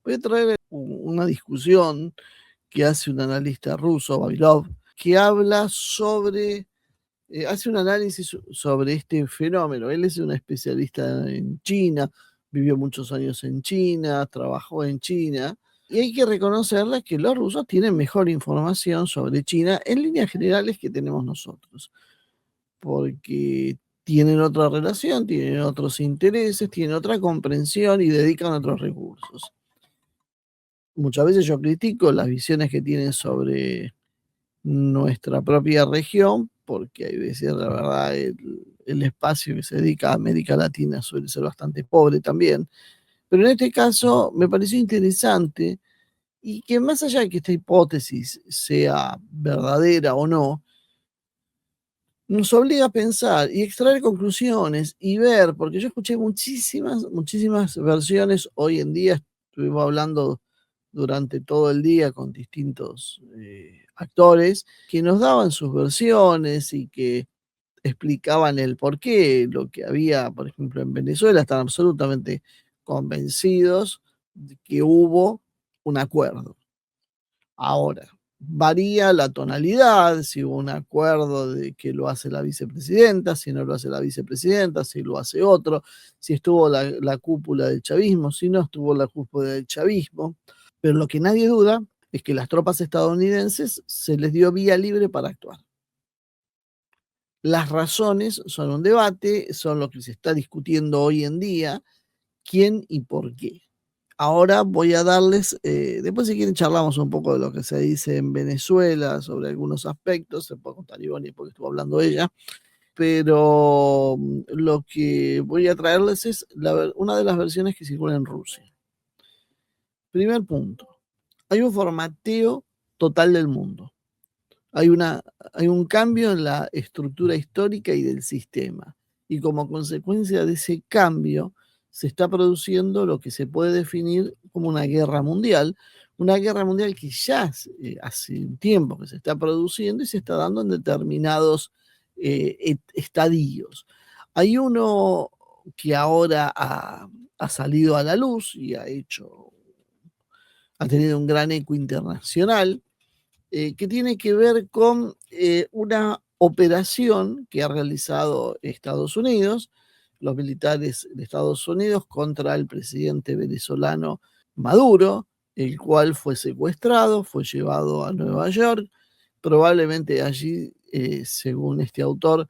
voy a traer una discusión que hace un analista ruso, Vavilov, que habla sobre, hace un análisis sobre este fenómeno. Él es un especialista en China, vivió muchos años en China, trabajó en China, y hay que reconocerle que los rusos tienen mejor información sobre China en líneas generales que tenemos nosotros, porque tienen otra relación, tienen otros intereses, tienen otra comprensión y dedican otros recursos. Muchas veces yo critico las visiones que tienen sobre nuestra propia región, porque hay veces, la verdad, el espacio que se dedica a América Latina suele ser bastante pobre también. Pero en este caso me pareció interesante y que más allá de que esta hipótesis sea verdadera o no, nos obliga a pensar y extraer conclusiones y ver, porque yo escuché muchísimas versiones hoy en día, estuvimos hablando durante todo el día con distintos actores que nos daban sus versiones y que explicaban el porqué, lo que había, por ejemplo, en Venezuela, están absolutamente convencidos de que hubo un acuerdo. Ahora, varía la tonalidad, si hubo un acuerdo de que lo hace la vicepresidenta, si no lo hace la vicepresidenta, si lo hace otro, si estuvo la cúpula del chavismo, si no estuvo la cúpula del chavismo. Pero lo que nadie duda es que las tropas estadounidenses se les dio vía libre para actuar. Las razones son un debate, son lo que se está discutiendo hoy en día, quién y por qué. Ahora voy a darles, después si quieren charlamos un poco de lo que se dice en Venezuela sobre algunos aspectos, se puede contar Ivonne porque estuvo hablando ella, pero lo que voy a traerles es una de las versiones que circula en Rusia. Primer punto, hay un formateo total del mundo. Hay un cambio en la estructura histórica y del sistema. Y como consecuencia de ese cambio, se está produciendo lo que se puede definir como una guerra mundial que ya hace un tiempo que se está produciendo y se está dando en determinados estadios. Hay uno que ahora ha salido a la luz y ha tenido un gran eco internacional, que tiene que ver con una operación que ha realizado Estados Unidos, los militares de Estados Unidos, contra el presidente venezolano Maduro, el cual fue secuestrado, fue llevado a Nueva York, probablemente allí, según este autor,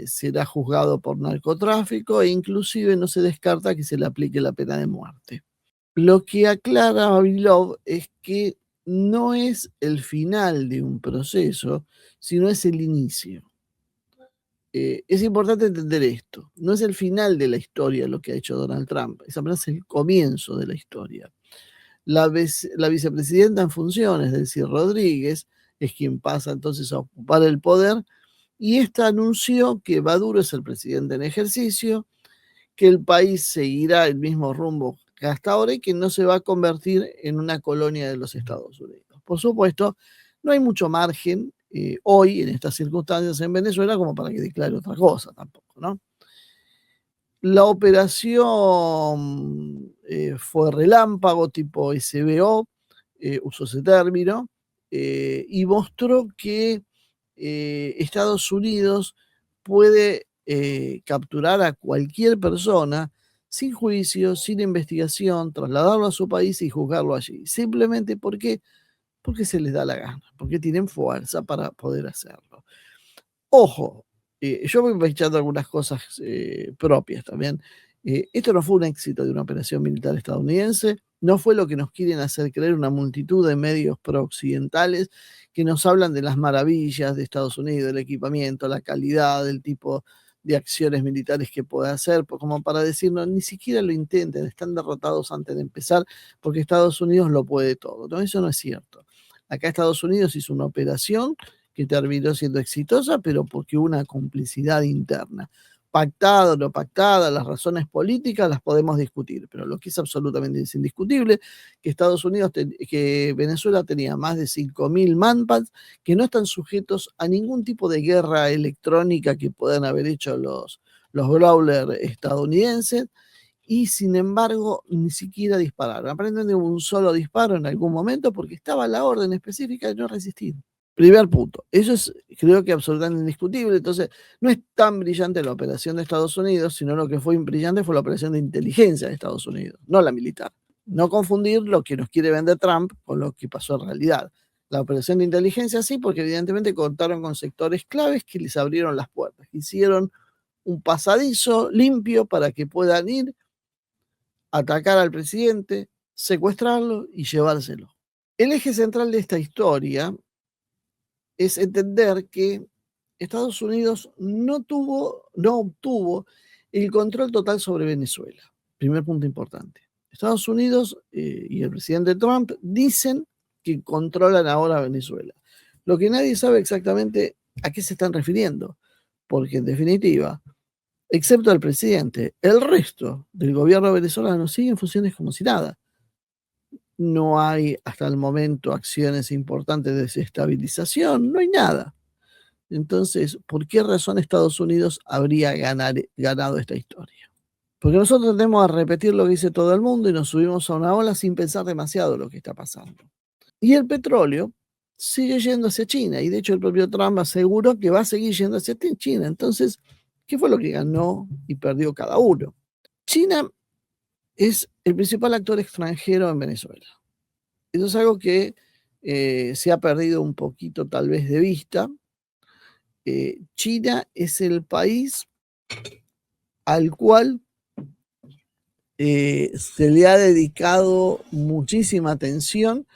será juzgado por narcotráfico e inclusive no se descarta que se le aplique la pena de muerte. Lo que aclara Vavilov es que no es el final de un proceso, sino es el inicio. Es importante entender esto. No es el final de la historia lo que ha hecho Donald Trump, es apenas el comienzo de la historia. La vicepresidenta en funciones, Delcy Rodríguez, es quien pasa entonces a ocupar el poder y esta anunció que Maduro es el presidente en ejercicio, que el país seguirá el mismo rumbo que hasta ahora y que no se va a convertir en una colonia de los Estados Unidos. Por supuesto, no hay mucho margen hoy en estas circunstancias en Venezuela como para que declare otra cosa tampoco, ¿no? La operación fue relámpago tipo SBO, usó ese término, y mostró que Estados Unidos puede capturar a cualquier persona sin juicio, sin investigación, trasladarlo a su país y juzgarlo allí. Simplemente porque se les da la gana, porque tienen fuerza para poder hacerlo. Ojo, yo voy echando algunas cosas propias también. Esto no fue un éxito de una operación militar estadounidense, no fue lo que nos quieren hacer creer una multitud de medios prooccidentales que nos hablan de las maravillas de Estados Unidos, del equipamiento, la calidad, del tipo de acciones militares que puede hacer, como para decirnos, ni siquiera lo intenten, están derrotados antes de empezar, porque Estados Unidos lo puede todo. No, eso no es cierto. Acá Estados Unidos hizo una operación que terminó siendo exitosa, pero porque hubo una complicidad interna. Pactada o no pactada, las razones políticas las podemos discutir, pero lo que es absolutamente indiscutible, que Venezuela tenía más de 5.000 manpads que no están sujetos a ningún tipo de guerra electrónica que puedan haber hecho los brawlers estadounidenses, y sin embargo ni siquiera dispararon. Aparentemente hubo un solo disparo en algún momento porque estaba la orden específica de no resistir. Primer punto. Eso es, creo que absolutamente indiscutible. Entonces, no es tan brillante la operación de Estados Unidos, sino lo que fue brillante fue la operación de inteligencia de Estados Unidos, no la militar. No confundir lo que nos quiere vender Trump con lo que pasó en realidad. La operación de inteligencia sí, porque evidentemente contaron con sectores claves que les abrieron las puertas. Hicieron un pasadizo limpio para que puedan ir, atacar al presidente, secuestrarlo y llevárselo. El eje central de esta historia es entender que Estados Unidos no obtuvo el control total sobre Venezuela. Primer punto importante. Estados Unidos y el presidente Trump dicen que controlan ahora Venezuela. Lo que nadie sabe exactamente a qué se están refiriendo, porque en definitiva, excepto el presidente, el resto del gobierno venezolano sigue en funciones como si nada. No hay hasta el momento acciones importantes de desestabilización, no hay nada. Entonces, ¿por qué razón Estados Unidos habría ganado esta historia? Porque nosotros tendemos a repetir lo que dice todo el mundo y nos subimos a una ola sin pensar demasiado lo que está pasando. Y el petróleo sigue yendo hacia China, y de hecho el propio Trump aseguró que va a seguir yendo hacia China. Entonces, ¿qué fue lo que ganó y perdió cada uno? China es el principal actor extranjero en Venezuela. Eso es algo que se ha perdido un poquito tal vez de vista. China es el país al cual se le ha dedicado muchísima atención.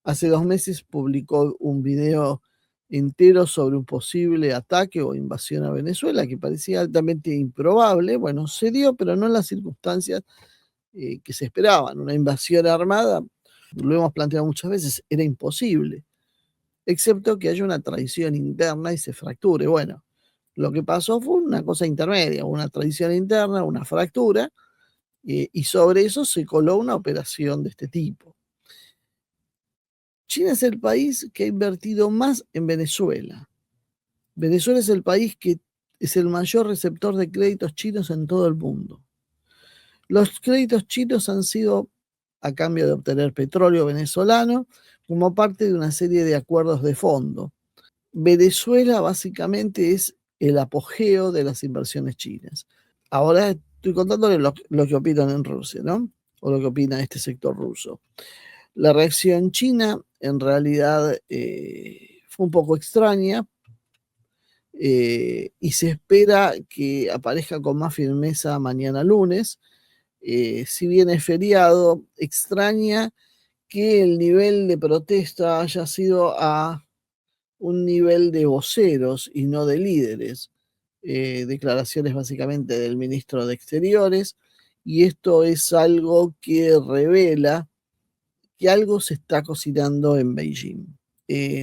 Hace 2 meses publicó un video entero sobre un posible ataque o invasión a Venezuela que parecía altamente improbable. Bueno, se dio, pero no en las circunstancias que se esperaban. Una invasión armada, lo hemos planteado muchas veces, era imposible, excepto que haya una traición interna y se fracture. Bueno, lo que pasó fue una cosa intermedia, una traición interna, una fractura, y sobre eso se coló una operación de este tipo. China es el país que ha invertido más en Venezuela. Venezuela es el país que es el mayor receptor de créditos chinos en todo el mundo. Los créditos chinos han sido a cambio de obtener petróleo venezolano como parte de una serie de acuerdos de fondo. Venezuela básicamente es el apogeo de las inversiones chinas. Ahora estoy contándole lo que opinan en Rusia, ¿no? O lo que opina este sector ruso. La reacción china en realidad fue un poco extraña y se espera que aparezca con más firmeza mañana lunes. Si bien es feriado, extraña que el nivel de protesta haya sido a un nivel de voceros y no de líderes. Declaraciones básicamente del ministro de Exteriores, y esto es algo que revela que algo se está cocinando en Beijing.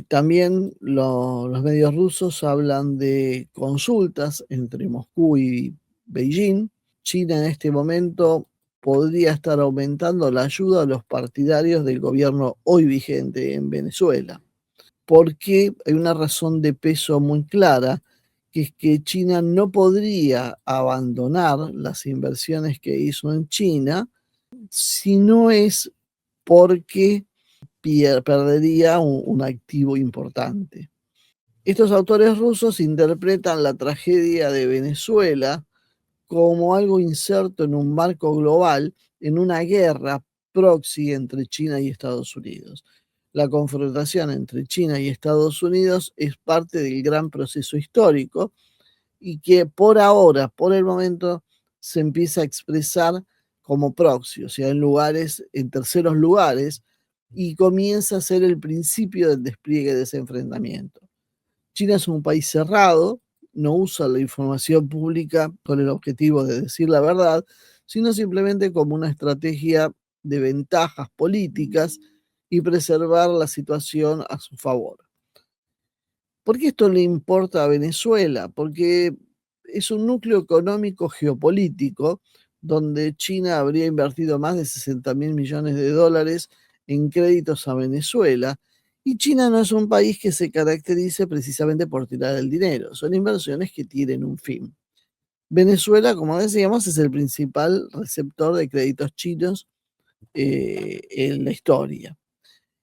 También los medios rusos hablan de consultas entre Moscú y Beijing. China en este momento podría estar aumentando la ayuda a los partidarios del gobierno hoy vigente en Venezuela, porque hay una razón de peso muy clara, que es que China no podría abandonar las inversiones que hizo en China si no es porque perdería un activo importante. Estos autores rusos interpretan la tragedia de Venezuela como algo inserto en un marco global, en una guerra proxy entre China y Estados Unidos. La confrontación entre China y Estados Unidos es parte del gran proceso histórico y que por ahora, por el momento, se empieza a expresar como proxy, o sea, en terceros lugares, y comienza a ser el principio del despliegue de ese enfrentamiento. China es un país cerrado, no usa la información pública con el objetivo de decir la verdad, sino simplemente como una estrategia de ventajas políticas y preservar la situación a su favor. ¿Por qué esto le importa a Venezuela? Porque es un núcleo económico geopolítico donde China habría invertido más de 60.000 millones de dólares en créditos a Venezuela, y China no es un país que se caracterice precisamente por tirar el dinero, son inversiones que tienen un fin. Venezuela, como decíamos, es el principal receptor de créditos chinos en la historia.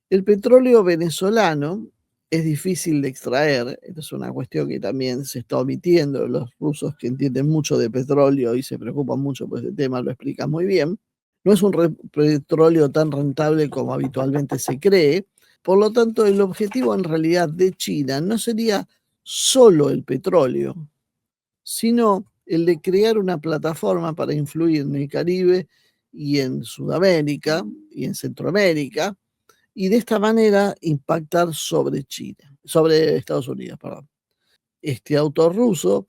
El petróleo venezolano es difícil de extraer, esto es una cuestión que también se está omitiendo, los rusos que entienden mucho de petróleo y se preocupan mucho por ese tema lo explican muy bien. No es un petróleo tan rentable como habitualmente se cree, por lo tanto el objetivo en realidad de China no sería solo el petróleo, sino el de crear una plataforma para influir en el Caribe y en Sudamérica y en Centroamérica, y de esta manera impactar sobre China, sobre Estados Unidos, perdón. Este autor ruso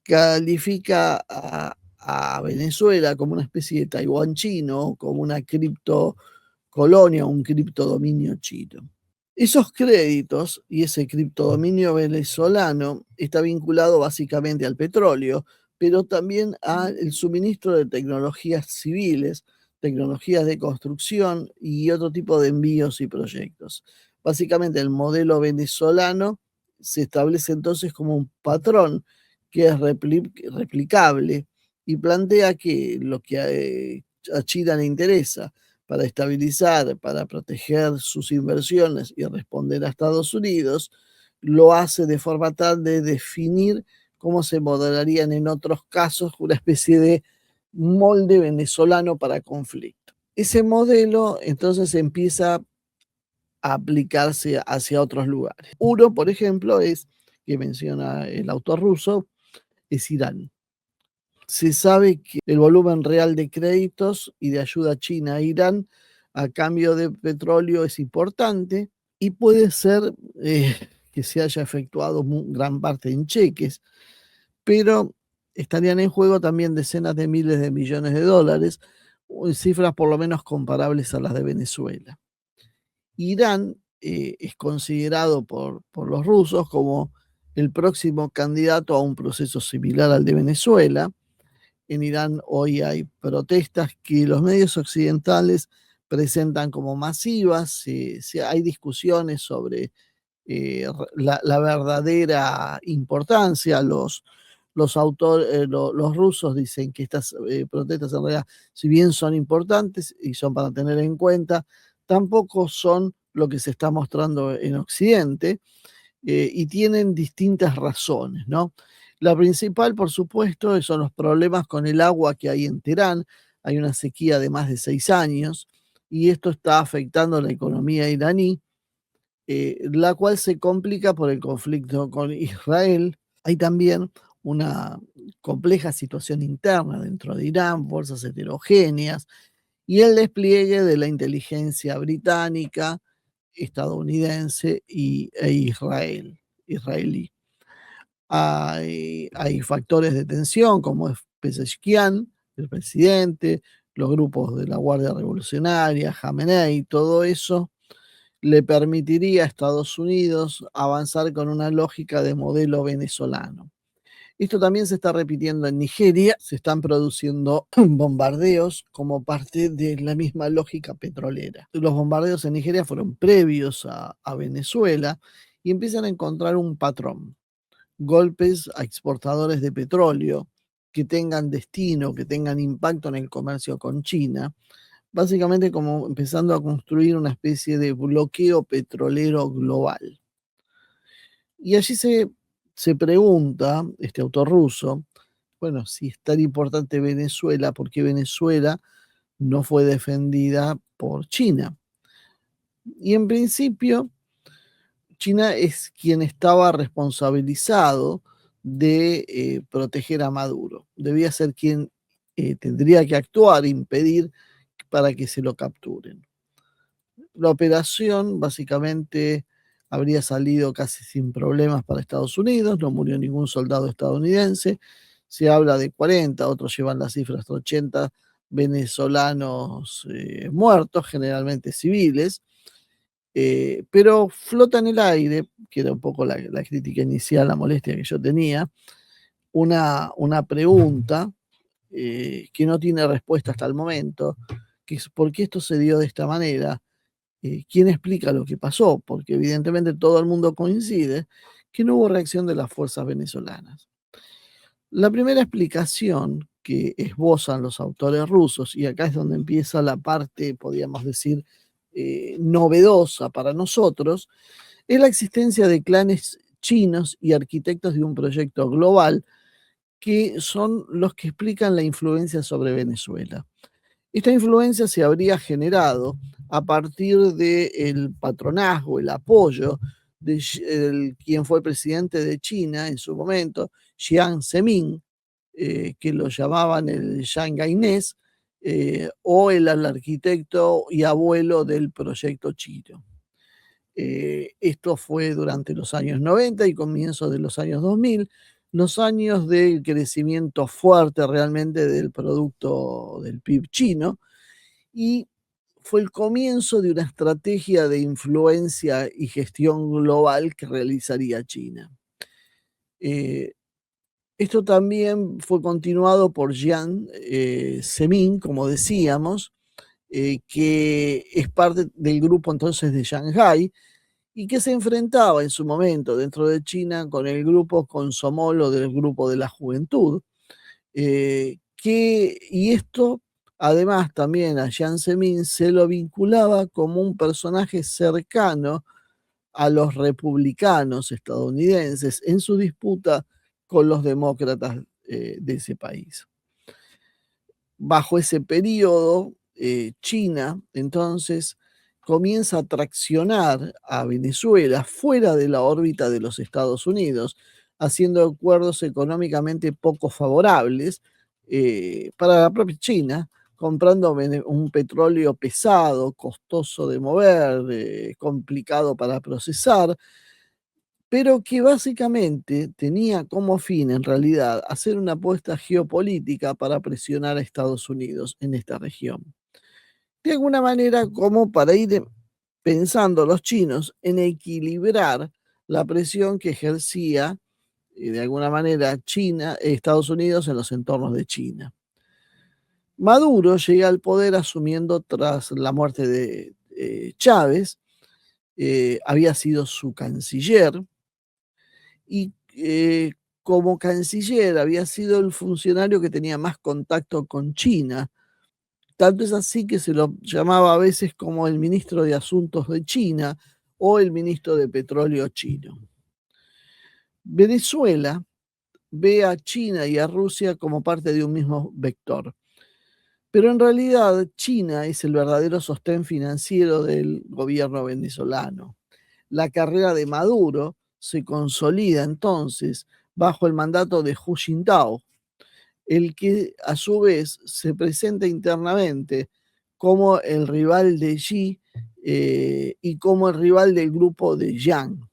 califica a Venezuela como una especie de Taiwán chino, como una criptocolonia, un criptodominio chino. Esos créditos y ese criptodominio venezolano está vinculado básicamente al petróleo, pero también al suministro de tecnologías civiles, tecnologías de construcción y otro tipo de envíos y proyectos. Básicamente el modelo venezolano se establece entonces como un patrón que es replicable y plantea que lo que a China le interesa para estabilizar, para proteger sus inversiones y responder a Estados Unidos, lo hace de forma tal de definir cómo se modelarían en otros casos una especie de molde venezolano para conflicto. Ese modelo entonces empieza a aplicarse hacia otros lugares. Uno, por ejemplo, es, que menciona el autor ruso, es Irán. Se sabe que el volumen real de créditos y de ayuda china a Irán a cambio de petróleo es importante y puede ser que se haya efectuado gran parte en cheques, pero estarían en juego también decenas de miles de millones de dólares, cifras por lo menos comparables a las de Venezuela. Irán es considerado por los rusos como el próximo candidato a un proceso similar al de Venezuela. En Irán hoy hay protestas que los medios occidentales presentan como masivas, hay discusiones sobre la verdadera importancia. Los rusos dicen que estas protestas en realidad, si bien son importantes y son para tener en cuenta, tampoco son lo que se está mostrando en Occidente, y tienen distintas razones, ¿no? La principal, por supuesto, son los problemas con el agua que hay en Teherán. Hay una sequía de más de 6 años y esto está afectando la economía iraní, la cual se complica por el conflicto con Israel. Hay también una compleja situación interna dentro de Irán, fuerzas heterogéneas y el despliegue de la inteligencia británica, estadounidense israelí. Hay factores de tensión como es Pezeshkian, el presidente, los grupos de la Guardia Revolucionaria, Jamenei, todo eso le permitiría a Estados Unidos avanzar con una lógica de modelo venezolano. Esto también se está repitiendo en Nigeria, se están produciendo bombardeos como parte de la misma lógica petrolera. Los bombardeos en Nigeria fueron previos a Venezuela y empiezan a encontrar un patrón: golpes a exportadores de petróleo que tengan destino, que tengan impacto en el comercio con China, básicamente como empezando a construir una especie de bloqueo petrolero global. Y allí se pregunta este autor ruso, bueno, si es tan importante Venezuela, ¿por qué Venezuela no fue defendida por China? Y en principio, China es quien estaba responsabilizado de proteger a Maduro. Debía ser quien tendría que actuar, impedir para que se lo capturen. La operación básicamente habría salido casi sin problemas para Estados Unidos, no murió ningún soldado estadounidense, se habla de 40, otros llevan las cifras hasta 80 venezolanos muertos, generalmente civiles, pero flota en el aire, que era un poco la crítica inicial, la molestia que yo tenía, una pregunta que no tiene respuesta hasta el momento, que es ¿por qué esto se dio de esta manera? ¿Quién explica lo que pasó? Porque evidentemente todo el mundo coincide que no hubo reacción de las fuerzas venezolanas. La primera explicación que esbozan los autores rusos, y acá es donde empieza la parte, podríamos decir, novedosa para nosotros, es la existencia de clanes chinos y arquitectos de un proyecto global que son los que explican la influencia sobre Venezuela. Esta influencia se habría generado a partir del patronazgo, el apoyo de quien fue presidente de China en su momento, Jiang Zemin, que lo llamaban el Shanghainés, o el arquitecto y abuelo del proyecto chino. Esto fue durante los años 90 y comienzos de los años 2000, los años del crecimiento fuerte realmente del producto del PIB chino, y fue el comienzo de una estrategia de influencia y gestión global que realizaría China. Esto también fue continuado por Jiang Zemin, como decíamos, que es parte del grupo entonces de Shanghái y que se enfrentaba en su momento dentro de China con el grupo Komsomol del grupo de la juventud, y esto además también a Jiang Zemin se lo vinculaba como un personaje cercano a los republicanos estadounidenses en su disputa con los demócratas de ese país. Bajo ese periodo, China entonces comienza a traccionar a Venezuela fuera de la órbita de los Estados Unidos, haciendo acuerdos económicamente poco favorables para la propia China, comprando un petróleo pesado, costoso de mover, complicado para procesar, pero que básicamente tenía como fin, en realidad, hacer una apuesta geopolítica para presionar a Estados Unidos en esta región. De alguna manera, como para ir pensando los chinos en equilibrar la presión que ejercía, de alguna manera, Estados Unidos en los entornos de China. Maduro llega al poder asumiendo tras la muerte de Chávez, había sido su canciller, y como canciller había sido el funcionario que tenía más contacto con China. Tanto es así que se lo llamaba a veces como el ministro de Asuntos de China o el ministro de Petróleo chino. Venezuela ve a China y a Rusia como parte de un mismo vector, pero en realidad China es el verdadero sostén financiero del gobierno venezolano. La carrera de Maduro se consolida entonces bajo el mandato de Hu Jintao, el que a su vez se presenta internamente como el rival de Xi y como el rival del grupo de Yang.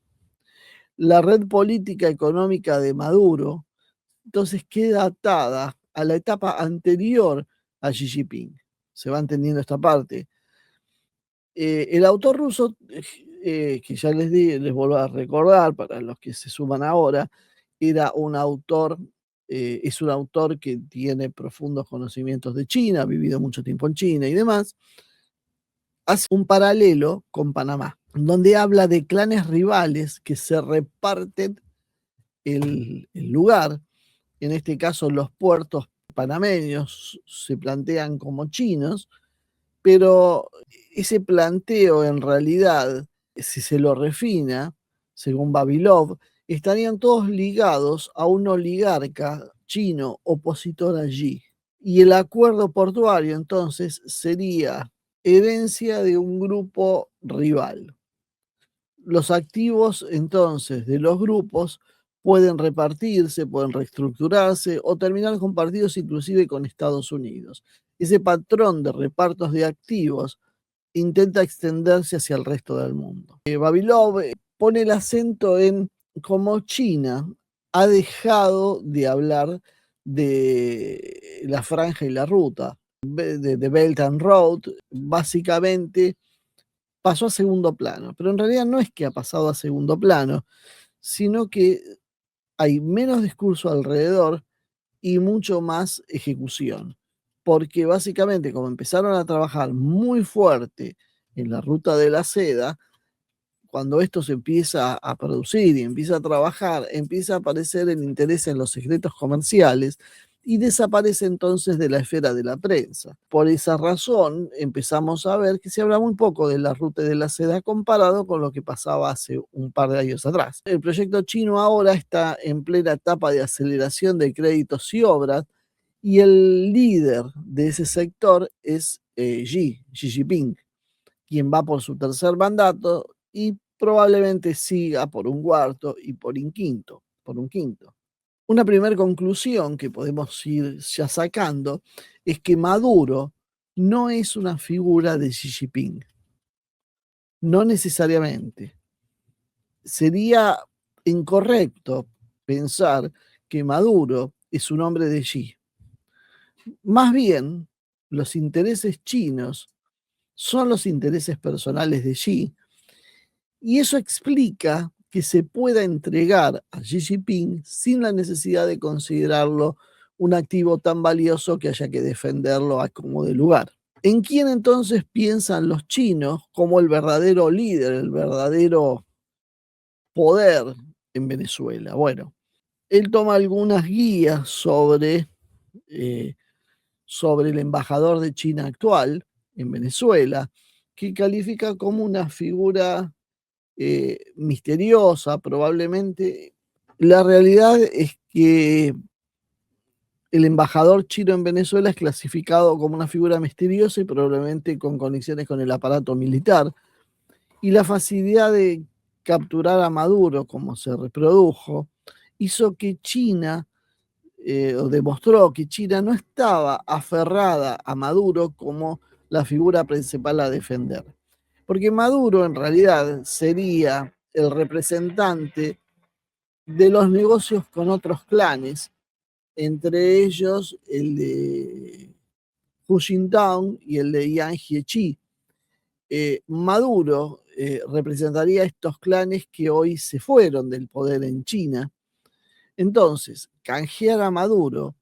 La red política económica de Maduro entonces queda atada a la etapa anterior a Xi Jinping. Se va entendiendo esta parte. El autor ruso, que ya les vuelvo a recordar para los que se suman ahora, era un autor, es un autor que tiene profundos conocimientos de China, ha vivido mucho tiempo en China y demás, hace un paralelo con Panamá, donde habla de clanes rivales que se reparten el lugar. En este caso, los puertos panameños se plantean como chinos, pero ese planteo en realidad, si se lo refina, según Vavilov, estarían todos ligados a un oligarca chino opositor allí. Y el acuerdo portuario entonces sería herencia de un grupo rival. Los activos entonces de los grupos pueden repartirse, pueden reestructurarse o terminar compartidos inclusive con Estados Unidos. Ese patrón de repartos de activos intenta extenderse hacia el resto del mundo. Vavilov pone el acento en cómo China ha dejado de hablar de la franja y la ruta, de Belt and Road, básicamente pasó a segundo plano, pero en realidad no es que ha pasado a segundo plano, sino que hay menos discurso alrededor y mucho más ejecución, porque básicamente como empezaron a trabajar muy fuerte en la ruta de la seda, cuando esto se empieza a producir y empieza a trabajar, empieza a aparecer el interés en los secretos comerciales y desaparece entonces de la esfera de la prensa. Por esa razón empezamos a ver que se habla muy poco de la ruta de la seda comparado con lo que pasaba hace un par de años atrás. El proyecto chino ahora está en plena etapa de aceleración de créditos y obras y el líder de ese sector es Xi Jinping, quien va por su tercer mandato y probablemente siga por un cuarto y por un quinto. Una primera conclusión que podemos ir ya sacando es que Maduro no es una figura de Xi Jinping, no necesariamente. Sería incorrecto pensar que Maduro es un hombre de Xi. Más bien, los intereses chinos son los intereses personales de Xi, y eso explica que se pueda entregar a Xi Jinping sin la necesidad de considerarlo un activo tan valioso que haya que defenderlo a como de lugar. ¿En quién entonces piensan los chinos como el verdadero líder, el verdadero poder en Venezuela? Bueno, él toma algunas guías sobre el embajador de China actual en Venezuela, que califica como una figura misteriosa, probablemente. La realidad es que el embajador chino en Venezuela es clasificado como una figura misteriosa y probablemente con conexiones con el aparato militar. Y la facilidad de capturar a Maduro, como se reprodujo, hizo que China, o demostró que China no estaba aferrada a Maduro como la figura principal a defender. Porque Maduro en realidad sería el representante de los negocios con otros clanes, entre ellos el de Hu Jintao y el de Yang Jiechi. Maduro representaría estos clanes que hoy se fueron del poder en China. Entonces, canjear a Maduro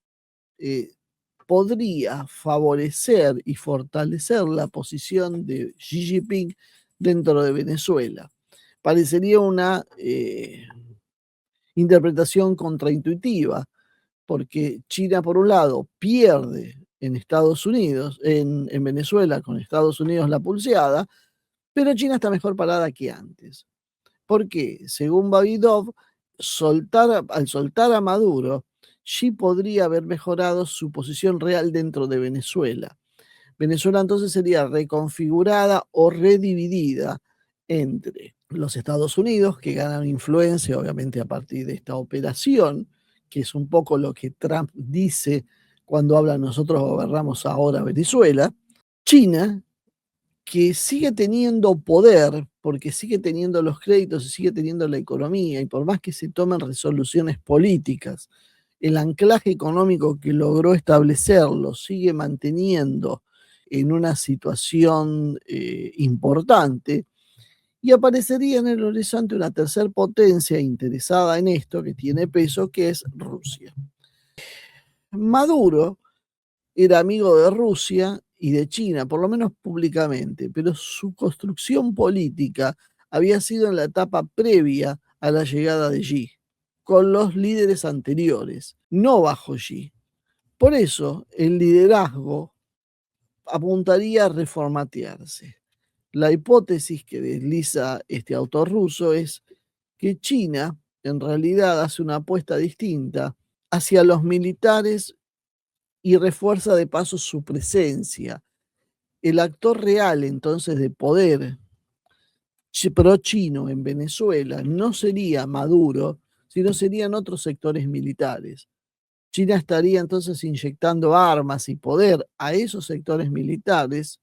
podría favorecer y fortalecer la posición de Xi Jinping dentro de Venezuela. Parecería una interpretación contraintuitiva, porque China, por un lado, pierde en Estados Unidos, en Venezuela, con Estados Unidos la pulseada, pero China está mejor parada que antes. Porque, según Babidov, al soltar a Maduro, Xi podría haber mejorado su posición real dentro de Venezuela. Venezuela entonces sería reconfigurada o redividida entre los Estados Unidos, que ganan influencia obviamente a partir de esta operación, que es un poco lo que Trump dice cuando habla nosotros gobernamos ahora Venezuela, China, que sigue teniendo poder, porque sigue teniendo los créditos y sigue teniendo la economía, y por más que se tomen resoluciones políticas, el anclaje económico que logró establecerlo sigue manteniendo en una situación importante, y aparecería en el horizonte una tercera potencia interesada en esto, que tiene peso, que es Rusia. Maduro era amigo de Rusia y de China, por lo menos públicamente, pero su construcción política había sido en la etapa previa a la llegada de Xi, con los líderes anteriores, no bajo Xi. Por eso el liderazgo apuntaría a reformatearse. La hipótesis que desliza este autor ruso es que China en realidad hace una apuesta distinta hacia los militares y refuerza de paso su presencia. El actor real entonces de poder pro-chino en Venezuela no sería Maduro, sino serían otros sectores militares. China estaría entonces inyectando armas y poder a esos sectores militares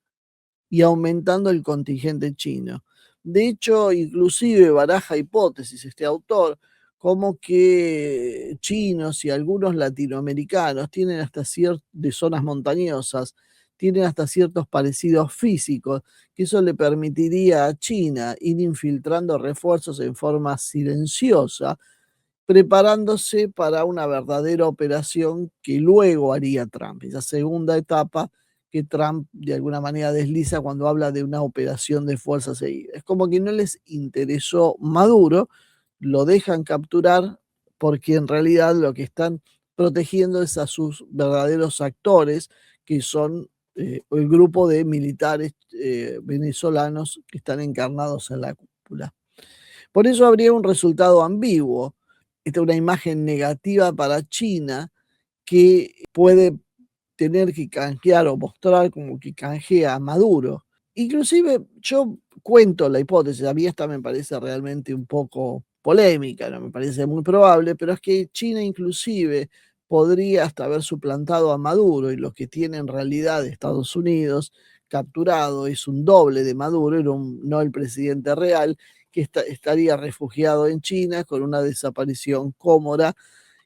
y aumentando el contingente chino. De hecho, inclusive baraja hipótesis este autor como que chinos y algunos latinoamericanos tienen hasta de zonas montañosas, tienen hasta ciertos parecidos físicos, que eso le permitiría a China ir infiltrando refuerzos en forma silenciosa, preparándose para una verdadera operación que luego haría Trump, esa segunda etapa que Trump de alguna manera desliza cuando habla de una operación de fuerza seguida. Es como que no les interesó Maduro, lo dejan capturar porque en realidad lo que están protegiendo es a sus verdaderos actores, que son el grupo de militares venezolanos que están encarnados en la cúpula. Por eso habría un resultado ambiguo. Esta es una imagen negativa para China que puede tener que canjear o mostrar como que canjea a Maduro. Inclusive yo cuento la hipótesis, a mí esta me parece realmente un poco polémica, no me parece muy probable, pero es que China inclusive podría hasta haber suplantado a Maduro, y lo que tiene en realidad Estados Unidos capturado es un doble de Maduro, no el presidente real, que estaría refugiado en China con una desaparición cómoda,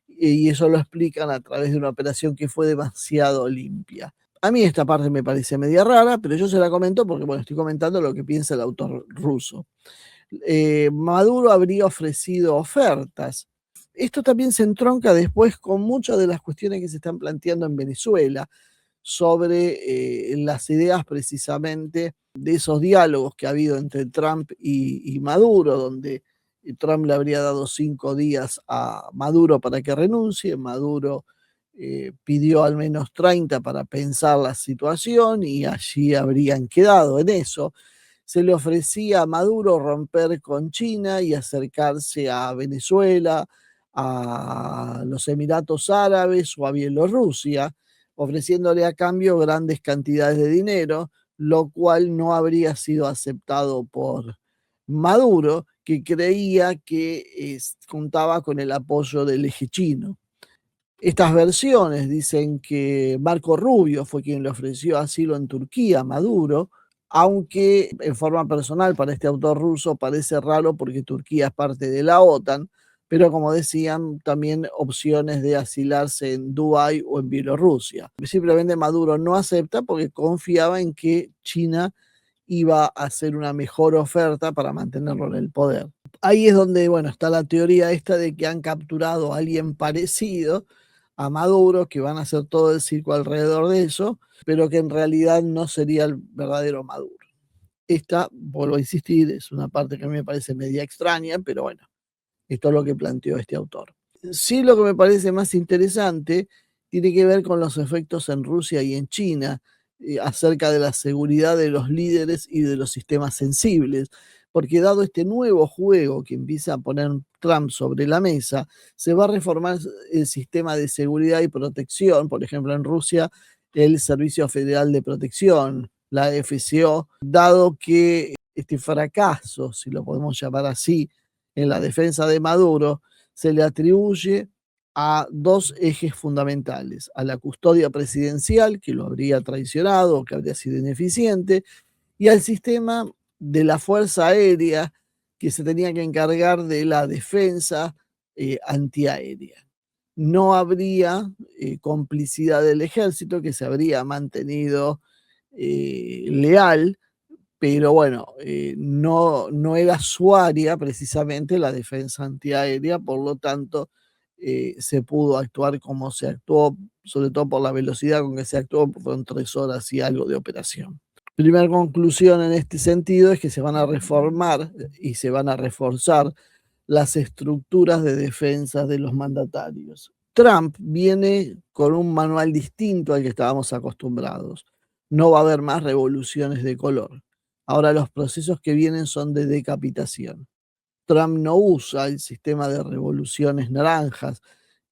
y eso lo explican a través de una operación que fue demasiado limpia. A mí esta parte me parece media rara, pero yo se la comento porque, bueno, estoy comentando lo que piensa el autor ruso. Maduro habría ofrecido ofertas. Esto también se entronca después con muchas de las cuestiones que se están planteando en Venezuela sobre las ideas precisamente de esos diálogos que ha habido entre Trump y Maduro, donde Trump le habría dado 5 días a Maduro para que renuncie. Maduro pidió al menos 30 para pensar la situación y allí habrían quedado en eso. Se le ofrecía a Maduro romper con China y acercarse a Venezuela, a los Emiratos Árabes o a Bielorrusia, ofreciéndole a cambio grandes cantidades de dinero, lo cual no habría sido aceptado por Maduro, que creía que contaba con el apoyo del eje chino. Estas versiones dicen que Marco Rubio fue quien le ofreció asilo en Turquía a Maduro, aunque en forma personal para este autor ruso parece raro porque Turquía es parte de la OTAN, pero como decían, también opciones de asilarse en Dubái o en Bielorrusia. Simplemente Maduro no acepta porque confiaba en que China iba a hacer una mejor oferta para mantenerlo en el poder. Ahí es donde, bueno, está la teoría esta de que han capturado a alguien parecido a Maduro, que van a hacer todo el circo alrededor de eso, pero que en realidad no sería el verdadero Maduro. Esta, vuelvo a insistir, es una parte que a mí me parece media extraña, pero bueno, esto es lo que planteó este autor. Sí, lo que me parece más interesante tiene que ver con los efectos en Rusia y en China acerca de la seguridad de los líderes y de los sistemas sensibles, porque dado este nuevo juego que empieza a poner Trump sobre la mesa, se va a reformar el sistema de seguridad y protección, por ejemplo, en Rusia, el Servicio Federal de Protección, la FCO, dado que este fracaso, si lo podemos llamar así, en la defensa de Maduro, se le atribuye a dos ejes fundamentales: a la custodia presidencial, que lo habría traicionado, que habría sido ineficiente, y al sistema de la Fuerza Aérea, que se tenía que encargar de la defensa antiaérea. No habría complicidad del ejército, que se habría mantenido leal, pero bueno, no era su área precisamente la defensa antiaérea, por lo tanto se pudo actuar como se actuó, sobre todo por la velocidad con que se actuó, fueron 3 horas y algo de operación. Primera conclusión en este sentido es que se van a reformar y se van a reforzar las estructuras de defensa de los mandatarios. Trump viene con un manual distinto al que estábamos acostumbrados. No va a haber más revoluciones de color. Ahora los procesos que vienen son de decapitación. Trump no usa el sistema de revoluciones naranjas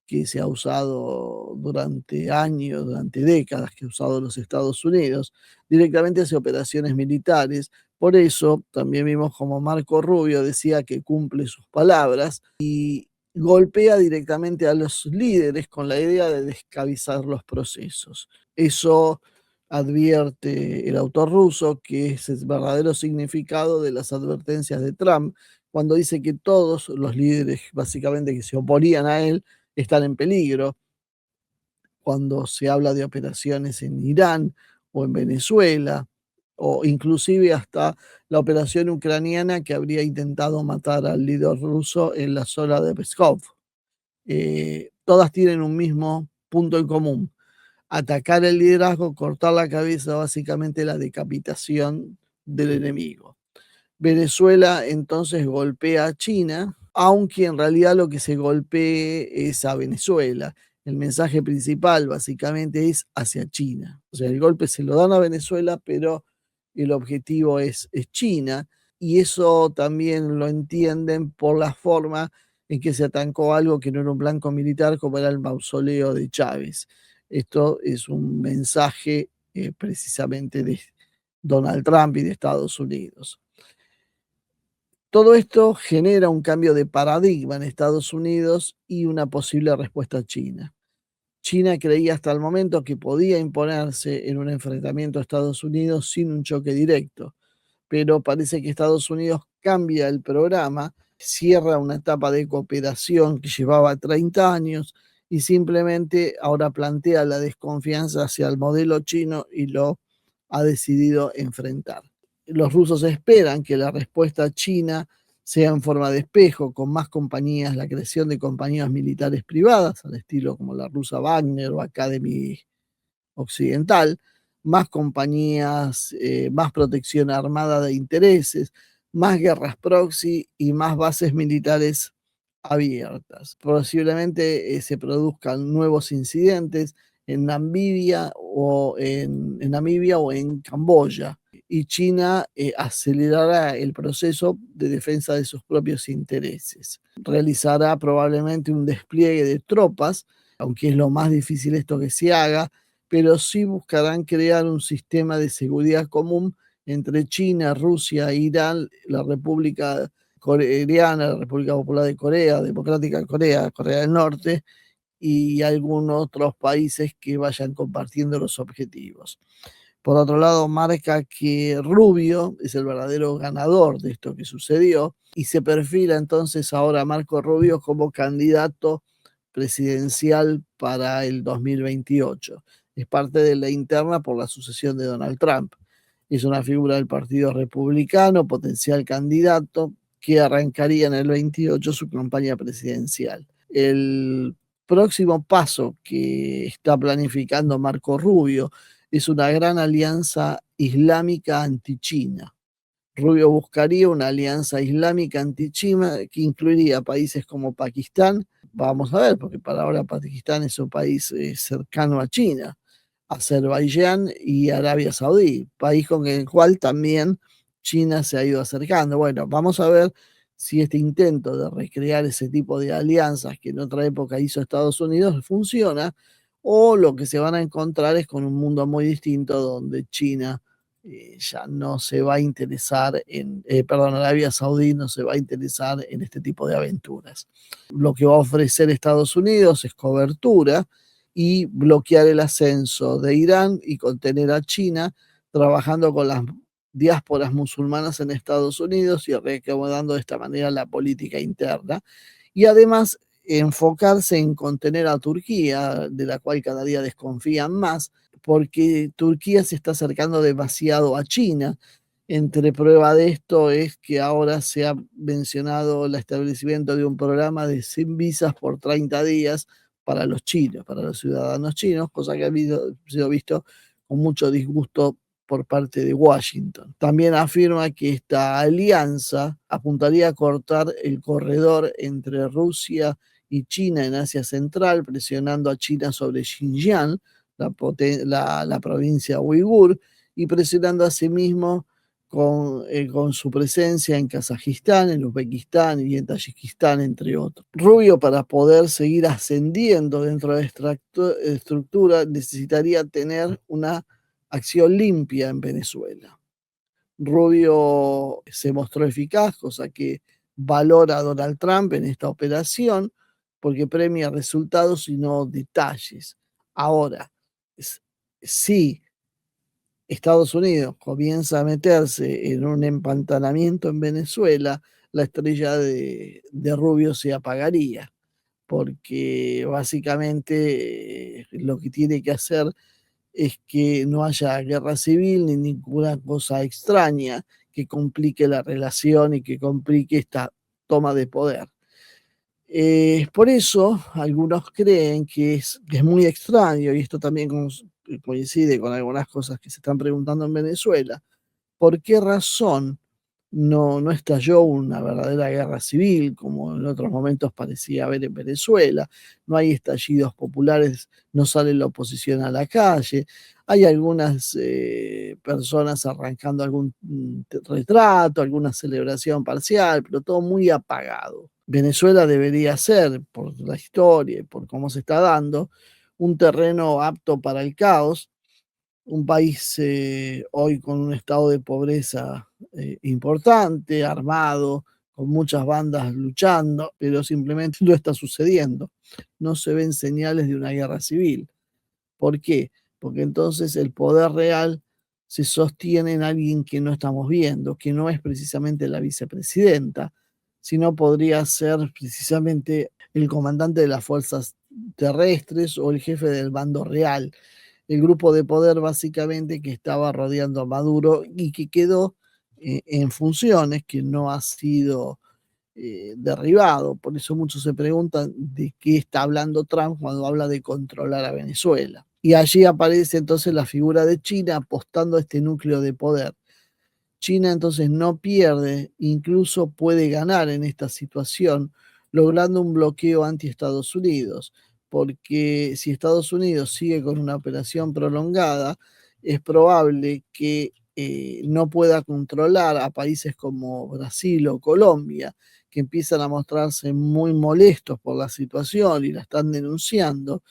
que se ha usado durante años, durante décadas, que ha usado los Estados Unidos. Directamente hace operaciones militares. Por eso también vimos como Marco Rubio decía que cumple sus palabras y golpea directamente a los líderes con la idea de descabezar los procesos. Eso advierte el autor ruso, que es el verdadero significado de las advertencias de Trump cuando dice que todos los líderes básicamente que se oponían a él están en peligro. Cuando se habla de operaciones en Irán o en Venezuela, o inclusive hasta la operación ucraniana que habría intentado matar al líder ruso en la zona de Pskov. Todas tienen un mismo punto en común: atacar el liderazgo, cortar la cabeza, básicamente la decapitación del enemigo. Venezuela entonces golpea a China, aunque en realidad lo que se golpee es a Venezuela. El mensaje principal básicamente es hacia China. O sea, el golpe se lo dan a Venezuela, pero el objetivo es China. Y eso también lo entienden por la forma en que se atacó algo que no era un blanco militar, como era el mausoleo de Chávez. Esto es un mensaje precisamente de Donald Trump y de Estados Unidos. Todo esto genera un cambio de paradigma en Estados Unidos y una posible respuesta china. China creía hasta el momento que podía imponerse en un enfrentamiento a Estados Unidos sin un choque directo, pero parece que Estados Unidos cambia el programa, cierra una etapa de cooperación que llevaba 30 años y simplemente ahora plantea la desconfianza hacia el modelo chino y lo ha decidido enfrentar. Los rusos esperan que la respuesta china sea en forma de espejo, con más compañías, la creación de compañías militares privadas, al estilo como la rusa Wagner o Academy Occidental, más compañías, más protección armada de intereses, más guerras proxy y más bases militares abiertas. Posiblemente se produzcan nuevos incidentes en Namibia o en Camboya, y China acelerará el proceso de defensa de sus propios intereses. Realizará probablemente un despliegue de tropas, aunque es lo más difícil esto que se haga, pero sí buscarán crear un sistema de seguridad común entre China, Rusia, Irán, la República Coreana, la República Popular de Corea, Democrática de Corea, Corea del Norte y algunos otros países que vayan compartiendo los objetivos. Por otro lado, marca que Rubio es el verdadero ganador de esto que sucedió y se perfila entonces ahora Marco Rubio como candidato presidencial para el 2028. Es parte de la interna por la sucesión de Donald Trump. Es una figura del Partido Republicano, potencial candidato, que arrancaría en el 28 su campaña presidencial. El próximo paso que está planificando Marco Rubio es una gran alianza islámica anti-China. Rubio buscaría una alianza islámica anti-China que incluiría países como Pakistán. Vamos a ver, porque para ahora Pakistán es un país cercano a China, Azerbaiyán y Arabia Saudí, país con el cual también China se ha ido acercando. Bueno, vamos a ver si este intento de recrear ese tipo de alianzas que en otra época hizo Estados Unidos funciona, o lo que se van a encontrar es con un mundo muy distinto donde China ya no se va a interesar Arabia Saudí no se va a interesar en este tipo de aventuras. Lo que va a ofrecer Estados Unidos es cobertura y bloquear el ascenso de Irán y contener a China, trabajando con las diásporas musulmanas en Estados Unidos y reacomodando de esta manera la política interna. Y además enfocarse en contener a Turquía, de la cual cada día desconfían más, porque Turquía se está acercando demasiado a China. Entre prueba de esto es que ahora se ha mencionado el establecimiento de un programa de sin visas por 30 días para los chinos, para los ciudadanos chinos, cosa que ha sido visto con mucho disgusto por parte de Washington. También afirma que esta alianza apuntaría a cortar el corredor entre Rusia y China en Asia Central, presionando a China sobre Xinjiang, la provincia uigur, y presionando a sí mismo con su presencia en Kazajistán, en Uzbekistán y en Tayikistán, entre otros. Rubio, para poder seguir ascendiendo dentro de esta estructura, necesitaría tener una acción limpia en Venezuela. Rubio se mostró eficaz, cosa que valora a Donald Trump en esta operación, porque premia resultados y no detalles. Ahora, si Estados Unidos comienza a meterse en un empantanamiento en Venezuela, la estrella de Rubio se apagaría, porque básicamente lo que tiene que hacer es que no haya guerra civil ni ninguna cosa extraña que complique la relación y que complique esta toma de poder. Por eso algunos creen que es muy extraño, y esto también coincide con algunas cosas que se están preguntando en Venezuela, ¿por qué razón no estalló una verdadera guerra civil, como en otros momentos parecía haber en Venezuela? No hay estallidos populares, no sale la oposición a la calle, hay algunas personas arrancando algún retrato, alguna celebración parcial, pero todo muy apagado. Venezuela debería ser, por la historia y por cómo se está dando, un terreno apto para el caos, un país hoy con un estado de pobreza importante, armado, con muchas bandas luchando, pero simplemente no está sucediendo. No se ven señales de una guerra civil. ¿Por qué? Porque entonces el poder real se sostiene en alguien que no estamos viendo, que no es precisamente la vicepresidenta, sino podría ser precisamente el comandante de las fuerzas terrestres o el jefe del bando real, el grupo de poder básicamente que estaba rodeando a Maduro y que quedó en funciones, que no ha sido derribado. Por eso muchos se preguntan de qué está hablando Trump cuando habla de controlar a Venezuela. Y allí aparece entonces la figura de China apostando a este núcleo de poder. China entonces no pierde, incluso puede ganar en esta situación, logrando un bloqueo anti-Estados Unidos, porque si Estados Unidos sigue con una operación prolongada, es probable que no pueda controlar a países como Brasil o Colombia, que empiezan a mostrarse muy molestos por la situación y la están denunciando,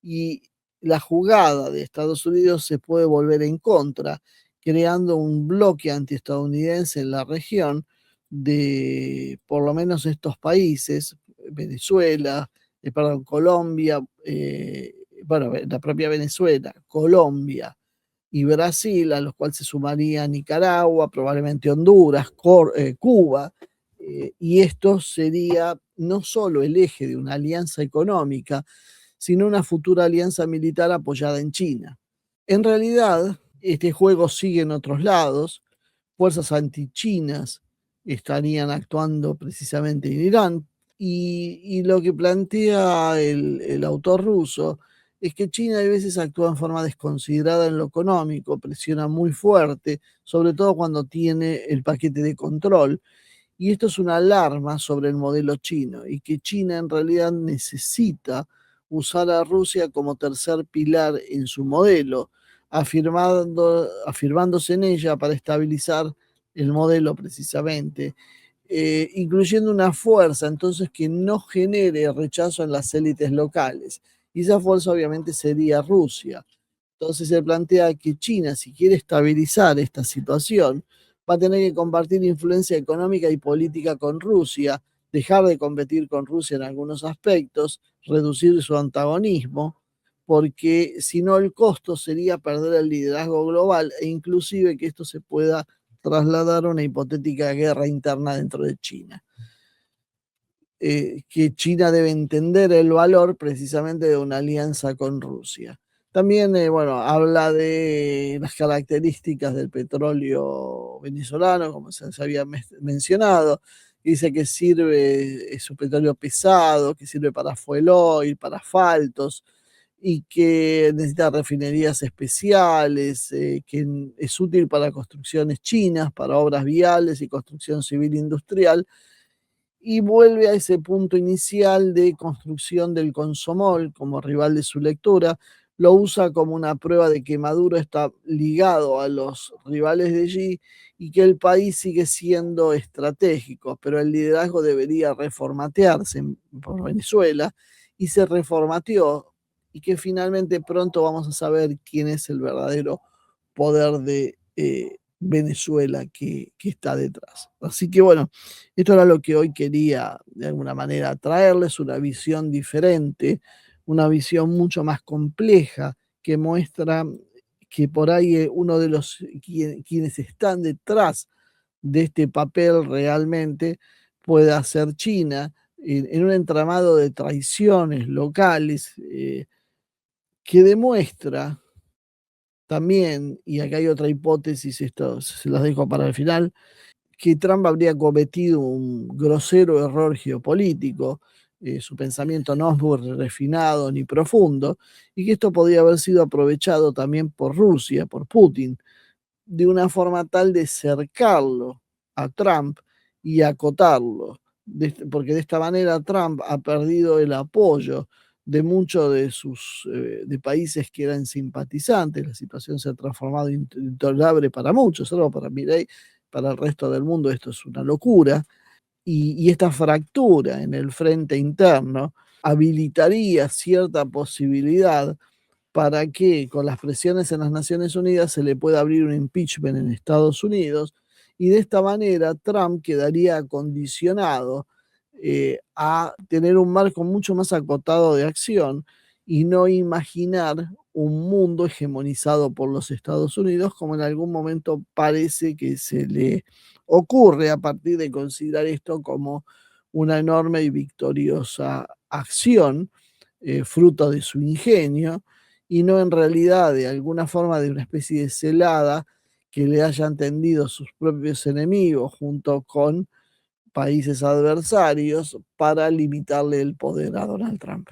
y la jugada de Estados Unidos se puede volver en contra, creando un bloque antiestadounidense en la región de por lo menos estos países, Venezuela, perdón, Colombia, bueno, la propia Venezuela, Colombia y Brasil, a los cuales se sumaría Nicaragua, probablemente Honduras, Cuba, y esto sería no solo el eje de una alianza económica, sino una futura alianza militar apoyada en China. En realidad, este juego sigue en otros lados. Fuerzas antichinas estarían actuando precisamente en Irán. Y lo que plantea el autor ruso es que China a veces actúa en forma desconsiderada en lo económico, presiona muy fuerte, sobre todo cuando tiene el paquete de control. Y esto es una alarma sobre el modelo chino y que China en realidad necesita usar a Rusia como tercer pilar en su modelo, afirmándose en ella para estabilizar el modelo precisamente, incluyendo una fuerza entonces que no genere rechazo en las élites locales. Y esa fuerza obviamente sería Rusia. Entonces se plantea que China, si quiere estabilizar esta situación, va a tener que compartir influencia económica y política con Rusia, dejar de competir con Rusia en algunos aspectos, reducir su antagonismo, porque si no el costo sería perder el liderazgo global e inclusive que esto se pueda trasladar a una hipotética guerra interna dentro de China. Que China debe entender el valor precisamente de una alianza con Rusia. También, bueno, habla de las características del petróleo venezolano, como se había mencionado. Dice que sirve, es un petróleo pesado, que sirve para fuel oil, para asfaltos, y que necesita refinerías especiales, que es útil para construcciones chinas, para obras viales y construcción civil industrial, y vuelve a ese punto inicial de construcción del Consomol como rival de su lectura, lo usa como una prueba de que Maduro está ligado a los rivales de allí y que el país sigue siendo estratégico, pero el liderazgo debería reformatearse por Venezuela, y se reformateó, y que finalmente pronto vamos a saber quién es el verdadero poder de Venezuela que está detrás. Así que bueno, esto era lo que hoy quería de alguna manera traerles, una visión diferente, una visión mucho más compleja que muestra que por ahí uno de los quienes están detrás de este papel realmente pueda ser China, en un entramado de traiciones locales, que demuestra también, y acá hay otra hipótesis, esto se las dejo para el final, que Trump habría cometido un grosero error geopolítico, su pensamiento no es muy refinado ni profundo, y que esto podría haber sido aprovechado también por Rusia, por Putin, de una forma tal de cercarlo a Trump y acotarlo, porque de esta manera Trump ha perdido el apoyo de muchos de sus de países que eran simpatizantes. La situación se ha transformado intolerable para muchos, solo para Milei, para el resto del mundo esto es una locura. Y esta fractura en el frente interno habilitaría cierta posibilidad para que con las presiones en las Naciones Unidas se le pueda abrir un impeachment en Estados Unidos, y de esta manera Trump quedaría condicionado a tener un marco mucho más acotado de acción y no imaginar un mundo hegemonizado por los Estados Unidos, como en algún momento parece que se le ocurre a partir de considerar esto como una enorme y victoriosa acción, fruto de su ingenio, y no en realidad de alguna forma de una especie de celada que le hayan tendido sus propios enemigos junto con países adversarios para limitarle el poder a Donald Trump.